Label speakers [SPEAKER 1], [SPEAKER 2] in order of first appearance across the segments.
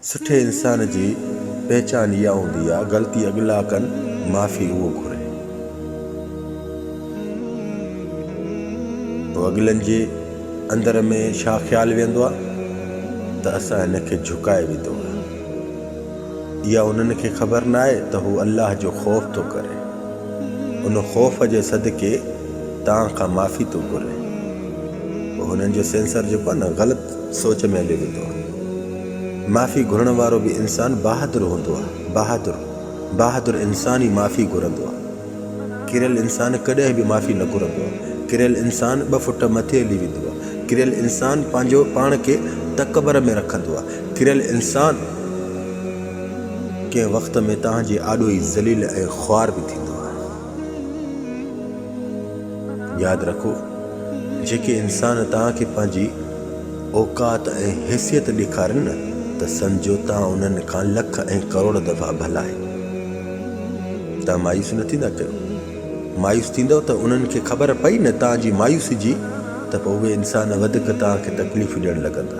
[SPEAKER 1] सुठे इंसान जी पहचान इहा हूंदी आहे, ग़लती अॻिला कनि माफ़ी उहो घुरे। पोइ अॻिलनि जे अंदर में छा ख़्यालु वेंदो आहे त असां हिनखे झुकाए विधो आहे। इहा उन्हनि खे ख़बर न आहे त हू अलाह जो ख़ौफ़ थो करे, उन ख़ौफ़ जे सदके तव्हां खां माफ़ी थो घुरे। पोइ हुननि जो सेंसर जेको आहे न ग़लति सोच में हली वेंदो आहे। माफ़ी घुरण वारो बि इंसानु बहादुर हूंदो आहे। बहादुर इंसान ई माफ़ी घुरंदो आहे। किरियल इंसानु कॾहिं बि माफ़ी न घुरंदो आहे। किरियल इंसानु 2 फुट मथे हली वेंदो आहे। किरियल इंसानु पंहिंजो पाण खे तकबर में रखंदो आहे। किरियल इंसानु कंहिं वक़्त में तव्हांजे आॾो ई ज़लील ऐं ख़्वार बि थींदो आहे। यादि रखो, जेके इंसान तव्हांखे पंहिंजी औकात ऐं हैसियत ॾेखारनि न त सम्झो तव्हां उन्हनि खां लख ऐं करोड़ दफ़ा भला आहियो। तव्हां मायूस न थींदा कयो। मायूस थींदव त उन्हनि खे ख़बर पई न तव्हांजी मायूसी जी, त पोइ उहे इंसान वधीक तव्हांखे तकलीफ़ ॾियणु लॻंदा,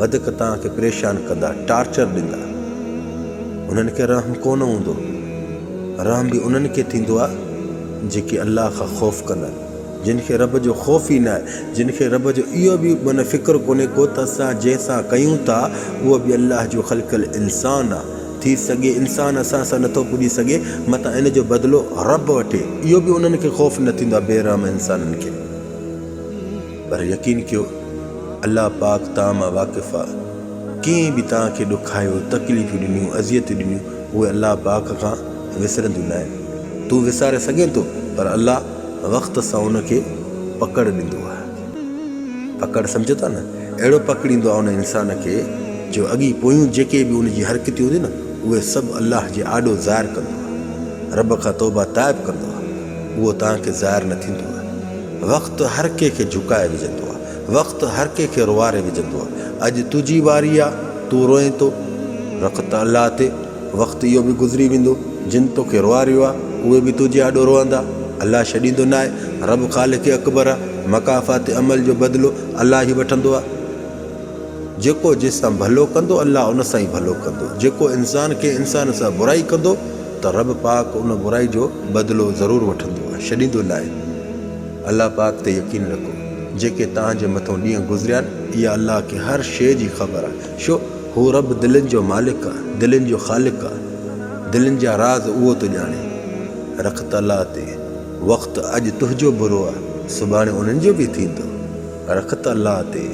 [SPEAKER 1] वधीक तव्हांखे परेशान कंदा, टार्चर ॾींदा। उन्हनि खे रहम कोन हूंदो। रहम बि उन्हनि खे थींदो आहे जेके अलाह खां ख़ौफ़ कंदा आहिनि, जिन खे रब जो ख़ौफ़ ई न आहे, जिन खे रब जो इहो बि माना फ़िक्रु कोन्हे को त असां जंहिंसां कयूं था उहो बि अलाह जो ख़ल्क़ल इंसान आहे। थी सघे इंसानु असां सां नथो पुॼी सघे, मतां इन जो बदिलो रब वठे, इहो बि उन्हनि खे ख़ौफ़ न थींदो आहे बेरहम इंसाननि खे। पर यकीन कयो, अलाह पाक तव्हां मां वाक़िफ़ु आहे। कंहिं बि तव्हांखे ॾुखायो, तकलीफ़ूं ॾिनियूं, अज़ियतूं ॾिनियूं, उहे अलाह पाक खां विसरंदियूं न आहिनि। तूं विसारे सघे थो, पर अलाह वक़्त सां उनखे पकड़ ॾींदो आहे। पकड़ सम्झो था न, अहिड़ो पकड़ींदो आहे उन इंसान खे जो अॻी पोयूं जेके बि उनजी हरकतियूं हूंदियूं न उहे सभु अलाह जे आॾो ज़ाहिर कंदो आहे। रब खां तौबा ताइब कंदो आहे, उहो तव्हांखे ज़ाहिर न थींदो आहे। वक़्तु हर कंहिंखे झुकाए विझंदो आहे। वक़्तु हर कंहिंखे रुआरे विझंदो आहे। अॼु तुंहिंजी वारी आहे, तूं रोए थो, रख त अलाह ते। वक़्तु इहो बि गुज़री वेंदो, जिन तोखे रुआरियो आहे उहे बि तुंहिंजे आॾो रोअंदा। अलाह छॾींदो न आहे। रब ख़ालिक़ अकबर आहे। मकाफ़ात अमल जो बदिलो अलाह ई वठंदो आहे। जेको जंहिंसां भलो कंदो अलाह उन सां ई भलो कंदो। जेको इंसान खे इंसान सां बुराई कंदो त रब पाक उन बुराई जो बदिलो ज़रूरु वठंदो आहे, छॾींदो न आहे। अलाह पाक ते यकीन रखो, जेके तव्हांजे मथां ॾींहं गुज़रिया आहिनि इहा अलाह खे हर शइ जी ख़बर आहे। छो हू रब दिलनि जो मालिक आहे, दिलनि जो ख़ालिक़ आहे। दिलनि जा राज़ उहो थो ॼाणे। रख त अलाह ते। वक़्तु अॼु तुंहिंजो बुरो आहे, सुभाणे उन्हनि जो बि थींदो। रख त अलाह ते।